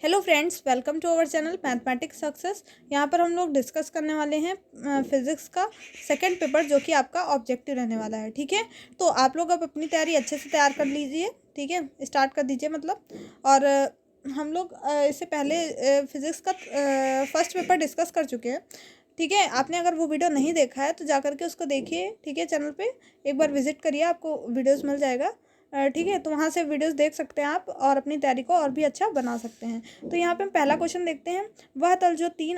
Hello friends, welcome to our channel mathematics success. यहाँ पर हम लोग डिस्कस करने वाले हैं फिज़िक्स का सेकंड पेपर, जो कि आपका ऑब्जेक्टिव रहने वाला है। ठीक है, तो आप लोग अब अपनी तैयारी अच्छे से तैयार कर लीजिए। ठीक है, स्टार्ट कर दीजिए मतलब। और हम लोग इससे पहले फिज़िक्स का फर्स्ट पेपर डिस्कस कर चुके हैं। ठीक है, आपने अगर वो वीडियो नहीं देखा है तो जा करके उसको देखिए। ठीक है, चैनल पे एक बार विजिट करिए, आपको वीडियोस मिल जाएगा। ठीक है, तो वहाँ से वीडियोस देख सकते हैं आप और अपनी तैयारी को और भी अच्छा बना सकते हैं। तो यहाँ पे हम पहला क्वेश्चन देखते हैं। वह तल जो तीन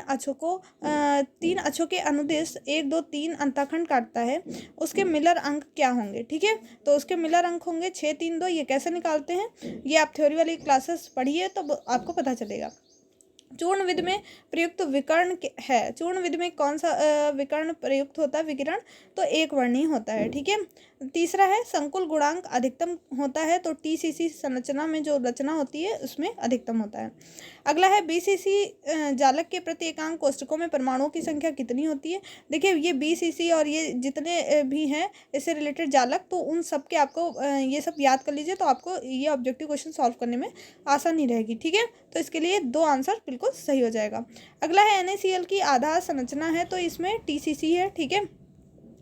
अक्षों के अनुदिश 1 2 3 अंतःखंड काटता है, उसके मिलर अंक क्या होंगे। ठीक है, तो उसके मिलर अंक होंगे 6 3 2। ये कैसे निकालते हैं, ये आप थ्योरी वाली क्लासेस पढ़िए तो आपको पता चलेगा। चूर्ण विधि में प्रयुक्त विकर्ण है। चूर्ण विधि में कौन सा विकर्ण प्रयुक्त होता है, विकिरण? तो एक वर्णीय होता है। ठीक है, तीसरा है संकुल गुणांक अधिकतम होता है, तो टीसीसी संरचना में जो रचना होती है उसमें अधिकतम होता है। अगला है बीसीसी जालक के प्रति एकांक कोष्ठकों में परमाणुओं की संख्या कितनी होती है। देखिए, ये बीसीसी और ये जितने भी हैं इससे रिलेटेड जालक, तो उन सब के आपको ये सब याद कर लीजिए, तो आपको ये ऑब्जेक्टिव क्वेश्चन सॉल्व करने में आसानी रहेगी। ठीक है, तो इसके लिए 2 आंसर बिल्कुल सही हो जाएगा। अगला है NaCl की आधार संरचना है, तो इसमें TCC है। ठीक है,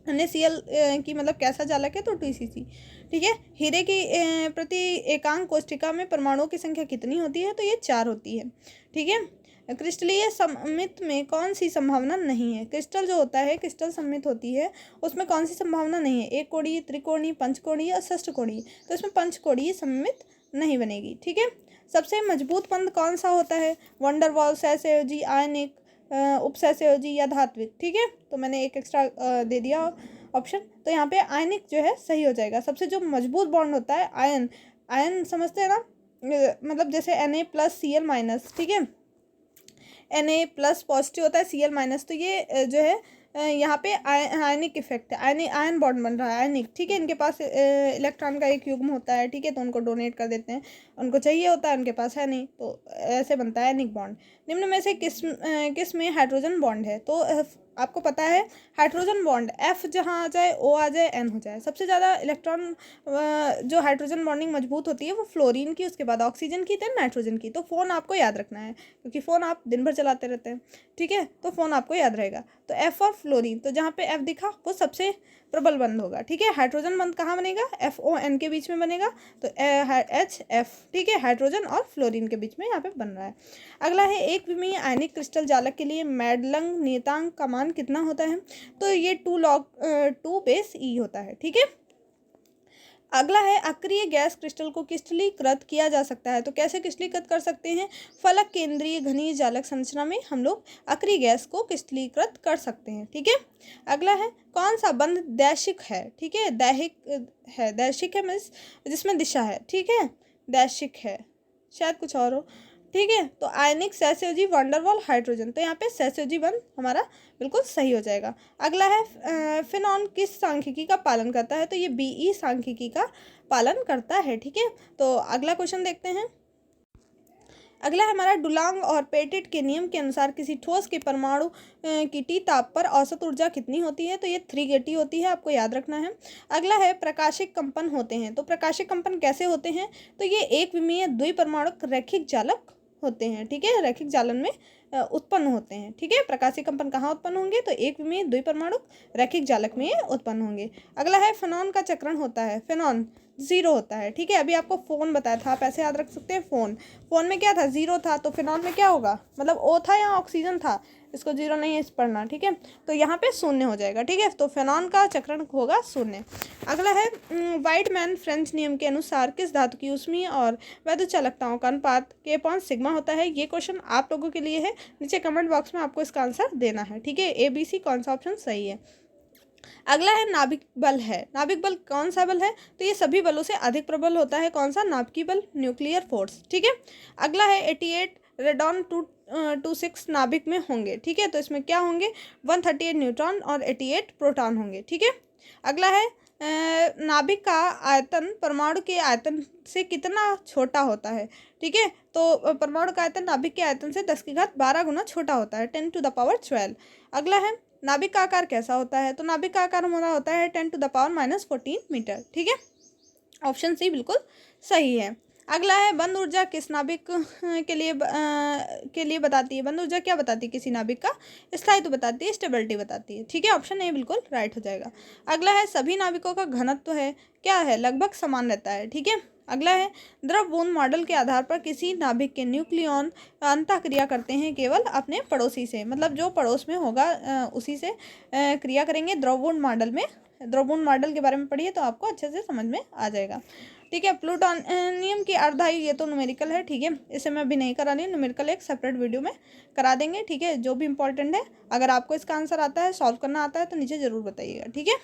NaCl की मतलब कैसा जालक है, तो TCC। ठीक है, हीरे की प्रति एकांक कोष्ठिका में परमाणुओं की संख्या कितनी होती है, तो ये 4 होती है। ठीक है, क्रिस्टलीय सममित में कौन सी संभावना नहीं है। क्रिस्टल जो होता है, क्रिस्टल सममित होती है, उसमें कौन सी संभावना नहीं है। एक कोणीय, त्रिकोणीय, पंचकोणीय और षष्ठकोणीय, तो इसमें पंचकोणीय सममित नहीं बनेगी। ठीक है, सबसे मजबूत बंध कौन सा होता है। वंडरवॉल, सहसंयोजी, आयनिक, उपसहसंयोजी या धात्विक। ठीक है, तो मैंने एक एक्स्ट्रा दे दिया ऑप्शन, तो यहाँ पे आयनिक जो है सही हो जाएगा। सबसे जो मजबूत बॉन्ड होता है आयन, आयन समझते हैं ना, मतलब जैसे Na+Cl-। ठीक है, Na+ पॉजिटिव होता है, Cl-, तो ये जो है यहाँ पे आयनिक इफेक्ट है, आयन बॉन्ड बन रहा है, आयनिक। ठीक है, इनके पास इलेक्ट्रॉन का एक युग्म होता है। ठीक है, तो उनको डोनेट कर देते हैं, उनको चाहिए होता है, उनके पास है नहीं, तो ऐसे बनता है आयनिक बॉन्ड। निम्न में से किस में हाइड्रोजन बॉन्ड है, तो आपको पता है हाइड्रोजन बॉन्ड F जहाँ आ जाए, O आ जाए, N हो जाए। सबसे ज़्यादा इलेक्ट्रॉन जो हाइड्रोजन बॉन्डिंग मजबूत होती है वो फ्लोरीन की, उसके बाद ऑक्सीजन की, देन नाइट्रोजन की। तो फ़ोन आपको याद रखना है, क्योंकि फ़ोन आप दिन भर चलाते रहते हैं। ठीक है, तो फ़ोन आपको याद रहेगा। तो F और फ्लोरीन, तो जहाँ पे F दिखा वो सबसे प्रबल बंध होगा। ठीक है, हाइड्रोजन बंध कहाँ बनेगा, FON के बीच में बनेगा, तो HF। ठीक है, हाइड्रोजन और फ्लोरीन के बीच में यहाँ पे बन रहा है। अगला है एक विमीय आयनिक क्रिस्टल जालक के लिए मैडलंग नियतांक का मान कितना होता है, तो ये 2 log 2 बेस E होता है। ठीक है, अगला है अक्रिय गैस क्रिस्टल को क्रिस्टलीकृत किया जा सकता है, तो कैसे क्रिस्टलीकृत कर सकते हैं। फलक केंद्रीय घनीय जालक संरचना में हम लोग अक्रिय गैस को क्रिस्टलीकृत कर सकते हैं। ठीक है, अगला है कौन सा बंध दैशिक है। ठीक है, दैहिक है, दैशिक है मीन्स जिसमें दिशा है। ठीक है, दैशिक है, शायद कुछ और हो। ठीक है, तो आयनिक, सहसंयोजी, वंडरवॉल, हाइड्रोजन, तो यहाँ पे सहसंयोजी बंध हमारा बिल्कुल सही हो जाएगा। अगला है फिनॉन किस सांख्यिकी का पालन करता है, तो ये BE सांख्यिकी का पालन करता है। ठीक है, तो अगला क्वेश्चन देखते हैं। अगला है हमारा डुलांग और पेटिट के नियम के अनुसार किसी ठोस के परमाणु की T ताप पर औसत ऊर्जा कितनी होती है, तो ये 3 kT होती है, आपको याद रखना है। अगला है प्रकाशिक कंपन होते हैं, तो प्रकाशिक कंपन कैसे होते हैं, तो ये एक विमीय द्विपरमाणुक रैखिक जालक होते हैं। ठीक है, रैखिक जालन में उत्पन्न होते हैं। ठीक है, प्रकाशिक कंपन कहाँ उत्पन्न होंगे, तो एक विमीय द्विपरमाणुक रैखिक जालक में उत्पन्न होंगे। अगला है फेनॉन का चक्रण होता है, फेनॉन 0 होता है। ठीक है, अभी आपको फोन बताया था, आप ऐसे याद रख सकते हैं। फोन में क्या था, 0 था, तो फिनॉल में क्या होगा, मतलब O था या ऑक्सीजन था, इसको 0 नहीं है इस पढ़ना। ठीक है, तो यहाँ पे 0 हो जाएगा। ठीक है, तो फेनॉन का चक्रण होगा 0। अगला है वाइटमैन फ्रेंच नियम के अनुसार किस धातु की ऊष्मीय और वैद्युत चालकताओं का अनुपात K/सिग्मा होता है। ये क्वेश्चन आप लोगों के लिए है, नीचे कमेंट बॉक्स में आपको इसका आंसर देना है। ठीक है, ABC कौन सा ऑप्शन सही है। अगला है नाभिक बल है। नाभिक बल कौन सा बल है, तो ये सभी बलों से अधिक प्रबल होता है। कौन सा, नाभिकीय बल, न्यूक्लियर फोर्स। ठीक है, अगला है 88 रेडॉन 226 नाभिक में होंगे। ठीक है, तो इसमें क्या होंगे, 138 न्यूट्रॉन और 88 प्रोटॉन होंगे। ठीक है, अगला है नाभिक का आयतन परमाणु के आयतन से कितना छोटा होता है। ठीक है, तो परमाणु का आयतन नाभिक के आयतन से 10⁻12 गुना छोटा होता है, 10⁻12। अगला है नाभिक का आकार कैसा होता है, तो नाभिक का आकार हमारा होता है 10⁻⁻14 मीटर। ठीक है, ऑप्शन सी बिल्कुल सही है। अगला है बंद ऊर्जा किस नाभिक के लिए बताती है। बंद ऊर्जा क्या बताती है, किसी नाभिक का स्थायित्व बताती है, स्टेबिलिटी बताती है। ठीक है, ऑप्शन ए बिल्कुल राइट हो जाएगा। अगला है सभी नाभिकों का घनत्व है क्या है, लगभग समान रहता है। ठीक है, अगला है द्रव बूंद मॉडल के आधार पर किसी नाभिक के न्यूक्लियॉन अंतःक्रिया करते हैं केवल अपने पड़ोसी से, मतलब जो पड़ोस में होगा उसी से क्रिया करेंगे। द्रव बूंद मॉडल में, द्रव बूंद मॉडल के बारे में पढ़िए तो आपको अच्छे से समझ में आ जाएगा। ठीक है, प्लूटोनियम की अर्धायु, ये तो न्यूमेरिकल है। ठीक है, इसे मैं अभी नहीं करा रही हूँ, न्यूमेरिकल एक सेपरेट वीडियो में करा देंगे। ठीक है, जो भी इंपॉर्टेंट है, अगर आपको इसका आंसर आता है, सॉल्व करना आता है तो नीचे ज़रूर बताइएगा। ठीक है,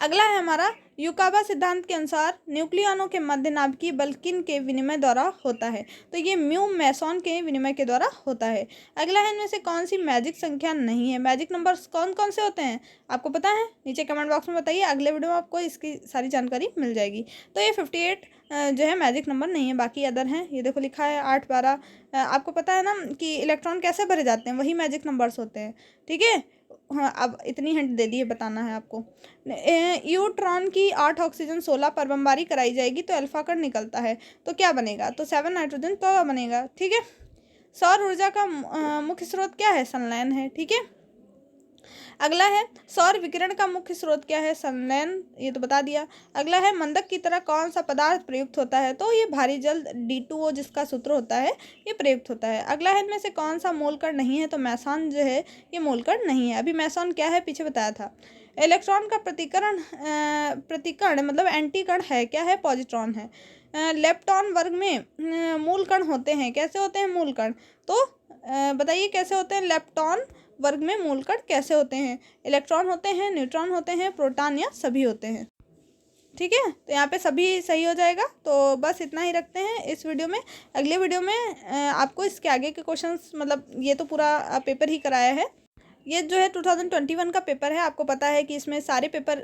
अगला है हमारा युकावा सिद्धांत के अनुसार न्यूक्लियनों के मध्य नाभिकीय बल किन के विनिमय द्वारा होता है, तो ये म्यू मैसॉन के विनिमय के द्वारा होता है। अगला है इनमें से कौन सी मैजिक संख्या नहीं है। मैजिक नंबर्स कौन कौन से होते हैं आपको पता है, नीचे कमेंट बॉक्स में बताइए, अगले वीडियो में आपको इसकी सारी जानकारी मिल जाएगी। तो ये 58 जो है मैजिक नंबर नहीं है, बाकी अदर हैं। ये देखो लिखा है 8, 12। आपको पता है ना कि इलेक्ट्रॉन कैसे भरे जाते हैं, वही मैजिक नंबर्स होते हैं। ठीक है, हाँ अब इतनी हिंट दे दी है, बताना है आपको। यूट्रॉन की 8 ऑक्सीजन 16 पर बमबारी कराई जाएगी तो अल्फा कण निकलता है, तो क्या बनेगा, तो 7 नाइट्रोजन तो बनेगा। ठीक है, सौर ऊर्जा का मुख्य स्रोत क्या है, संलयन है। ठीक है, अगला है सौर विकिरण का मुख्य स्रोत क्या है, संलयन, ये तो बता दिया। अगला है मंदक की तरह कौन सा पदार्थ प्रयुक्त होता है, तो ये भारी जल D2O जिसका सूत्र होता है ये प्रयुक्त होता है। अगला है इनमें से कौन सा मूलकण नहीं है, तो मैसॉन जो है ये मूलकण नहीं है। अभी मैसॉन क्या है पीछे बताया था। इलेक्ट्रॉन का प्रतिकण मतलब एंटी कण है क्या है, पॉजिट्रॉन है। लेप्टॉन वर्ग में मूल कण होते हैं, कैसे होते हैं मूल कण, तो बताइए कैसे होते हैं। लेप्टॉन वर्ग में मूल कण कैसे होते हैं, इलेक्ट्रॉन होते हैं, न्यूट्रॉन होते हैं, प्रोटॉन या सभी होते हैं। ठीक है, तो यहाँ पे सभी सही हो जाएगा। तो बस इतना ही रखते हैं इस वीडियो में। अगले वीडियो में आपको इसके आगे के क्वेश्चंस, मतलब ये तो पूरा पेपर ही कराया है, ये जो है 2021 का पेपर है। आपको पता है कि इसमें सारे पेपर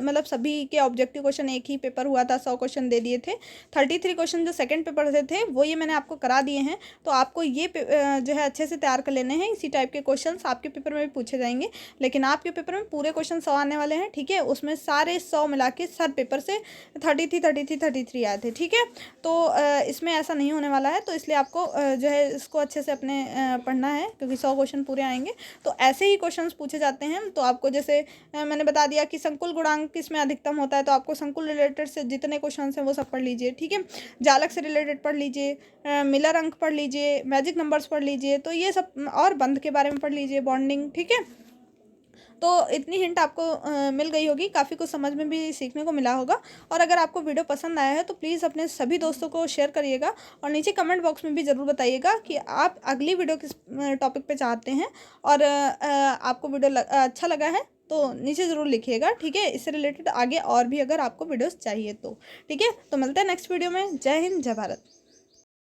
मतलब सभी के ऑब्जेक्टिव क्वेश्चन एक ही पेपर हुआ था, 100 क्वेश्चन दे दिए थे। 33 क्वेश्चन जो सेकंड पेपर से थे वो ये मैंने आपको करा दिए हैं। तो आपको ये जो है अच्छे से तैयार कर लेने हैं। इसी टाइप के क्वेश्चंस आपके पेपर में भी पूछे जाएंगे, लेकिन आपके पेपर में पूरे क्वेश्चन 100 आने वाले हैं। ठीक है, उसमें सारे 100 मिला के सर पेपर से 33 आए थे। ठीक है, तो इसमें ऐसा नहीं होने वाला है, तो इसलिए आपको जो है इसको अच्छे से अपने पढ़ना है, क्योंकि 100 क्वेश्चन पूरे आएंगे। तो ऐसे ही क्वेश्चंस पूछे जाते हैं। तो आपको जैसे मैंने बता दिया कि संकुल गुणांक किसमें अधिकतम होता है, तो आपको संकुल रिलेटेड से जितने क्वेश्चंस हैं वो सब पढ़ लीजिए। ठीक है, जालक से रिलेटेड पढ़ लीजिए, मिलर अंक पढ़ लीजिए, मैजिक नंबर्स पढ़ लीजिए, तो ये सब, और बंध के बारे में पढ़ लीजिए, बॉन्डिंग। ठीक है, तो इतनी हिंट आपको मिल गई होगी, काफ़ी कुछ समझ में भी सीखने को मिला होगा। और अगर आपको वीडियो पसंद आया है तो प्लीज़ अपने सभी दोस्तों को शेयर करिएगा, और नीचे कमेंट बॉक्स में भी ज़रूर बताइएगा कि आप अगली वीडियो किस टॉपिक पे चाहते हैं, और आपको वीडियो अच्छा लगा है तो नीचे ज़रूर लिखिएगा। ठीक है, इससे रिलेटेड आगे और भी अगर आपको वीडियोस चाहिए तो। ठीक है, तो मिलते हैं नेक्स्ट वीडियो में। जय हिंद, जय भारत।